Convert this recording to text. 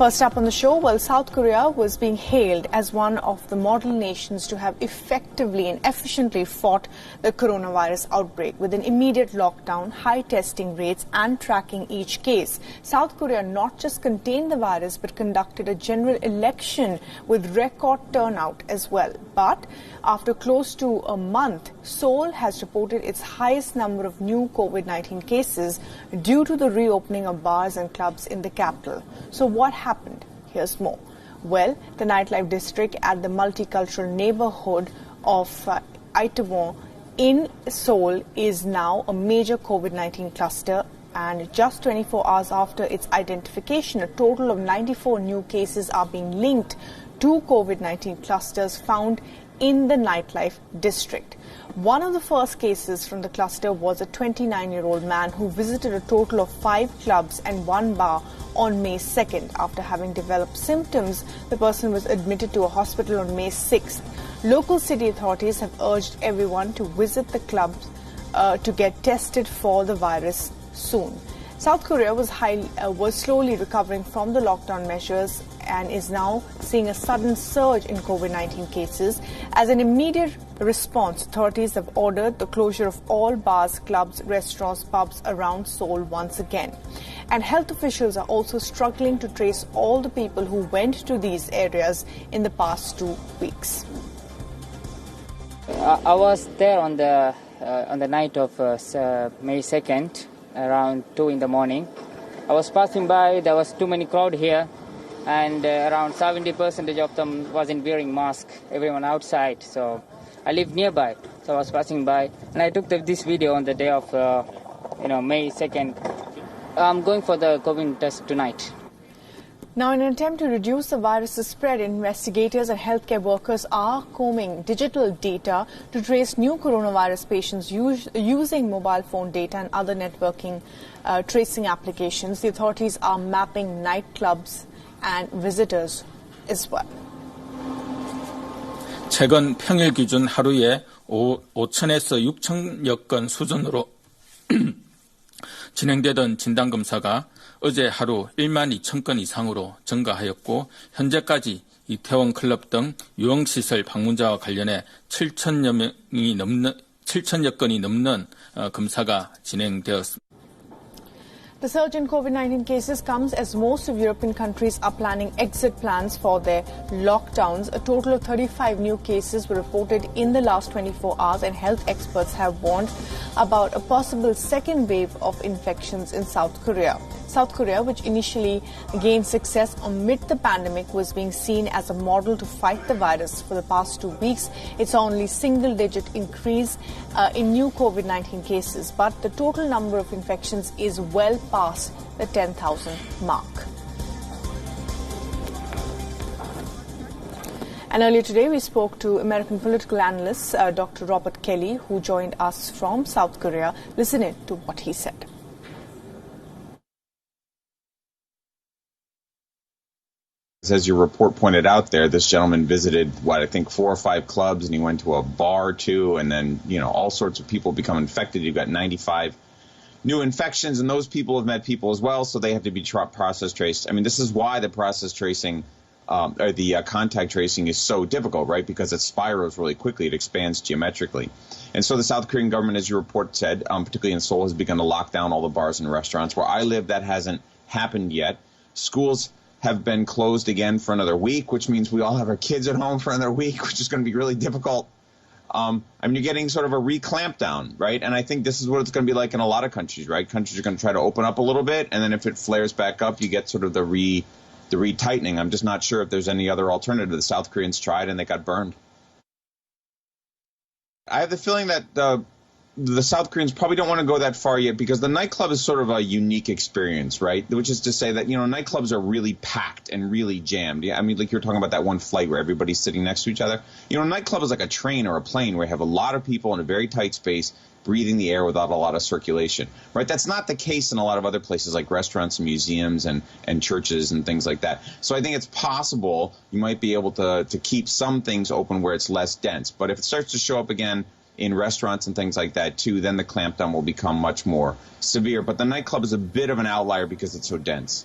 First up on the show, well, South Korea was being hailed as one of the model nations to have effectively and efficiently fought the coronavirus outbreak with an immediate lockdown, high testing rates and tracking each case. South Korea not just contained the virus but conducted a general election with record turnout as well. But after close to a month, Seoul has reported its highest number of new COVID-19 cases due to the reopening of bars and clubs in the capital. So what happened? Here's more. Well, the nightlife district at the multicultural neighborhood of Itaewon in Seoul is now a major COVID-19 cluster, and just 24 hours after its identification, a total of 94 new cases are being linked to COVID-19 clusters found in the nightlife district. One of the first cases from the cluster was a 29-year-old man who visited a total of 5 clubs and 1 bar on May 2nd. After having developed symptoms, the person was admitted to a hospital on May 6th. Local city authorities have urged everyone to visit the clubs to get tested for the virus soon. South Korea was slowly recovering from the lockdown measures and is now seeing a sudden surge in COVID-19 cases. As an immediate response, authorities have ordered the closure of all bars, clubs, restaurants, pubs around Seoul once again. And health officials are also struggling to trace all the people who went to these areas in the past 2 weeks. I was there on the night of May 2nd, around 2 in the morning. I was passing by, there was too many crowd here, and around 70% of them wasn't wearing mask, everyone outside. So I live nearby, so I was passing by, and I took this video on the day of May 2nd. I'm going for the COVID test tonight. Now, in an attempt to reduce the virus's spread, investigators and healthcare workers are combing digital data to trace new coronavirus patients using mobile phone data and other networking tracing applications. The authorities are mapping nightclubs and visitors as well. 최근 평일 기준 하루에 5천에서 6천여 건 수준으로 진행되던 진단검사가 어제 하루 1만 2천 건 이상으로 증가하였고, 현재까지 이태원 클럽 등 유흥시설 방문자와 관련해 7천여 건이 넘는 검사가 진행되었습니다. The surge in COVID-19 cases comes as most of European countries are planning exit plans for their lockdowns. A total of 35 new cases were reported in the last 24 hours, and health experts have warned about a possible second wave of infections in South Korea. South Korea, which initially gained success amid the pandemic, was being seen as a model to fight the virus. For the past 2 weeks, it's only single-digit increase in new COVID-19 cases, but the total number of infections is well past the 10,000 mark. And earlier today, we spoke to American political analyst Dr. Robert Kelly, who joined us from South Korea. Listen in to what he said. As your report pointed out there, this gentleman visited, I think 4 or 5 clubs, and he went to a bar too, and then, all sorts of people become infected. You've got 95 new infections, and those people have met people as well, so they have to be process traced. I mean, this is why the process tracing or the contact tracing is so difficult, right? Because it spirals really quickly. It expands geometrically. And so the South Korean government, as your report said, particularly in Seoul, has begun to lock down all the bars and restaurants. Where I live, that hasn't happened yet. Schools have been closed again for another week, which means we all have our kids at home for another week, which is going to be really difficult. You're getting sort of a re-clamp down, right? And I think this is what it's going to be like in a lot of countries, right? Countries are going to try to open up a little bit, and then if it flares back up, you get sort of the re-tightening. I'm just not sure if there's any other alternative. The South Koreans tried, and they got burned. I have the feeling that the South Koreans probably don't want to go that far yet, because the nightclub is sort of a unique experience, right? Which is to say that, nightclubs are really packed and really jammed. Yeah, I mean, like you're talking about that one flight where everybody's sitting next to each other. A nightclub is like a train or a plane where you have a lot of people in a very tight space breathing the air without a lot of circulation, right? That's not the case in a lot of other places like restaurants and museums and churches and things like that. So I think it's possible you might be able to keep some things open where it's less dense. But if it starts to show up again in restaurants and things like that too, then the clampdown will become much more severe. But the nightclub is a bit of an outlier because it's so dense.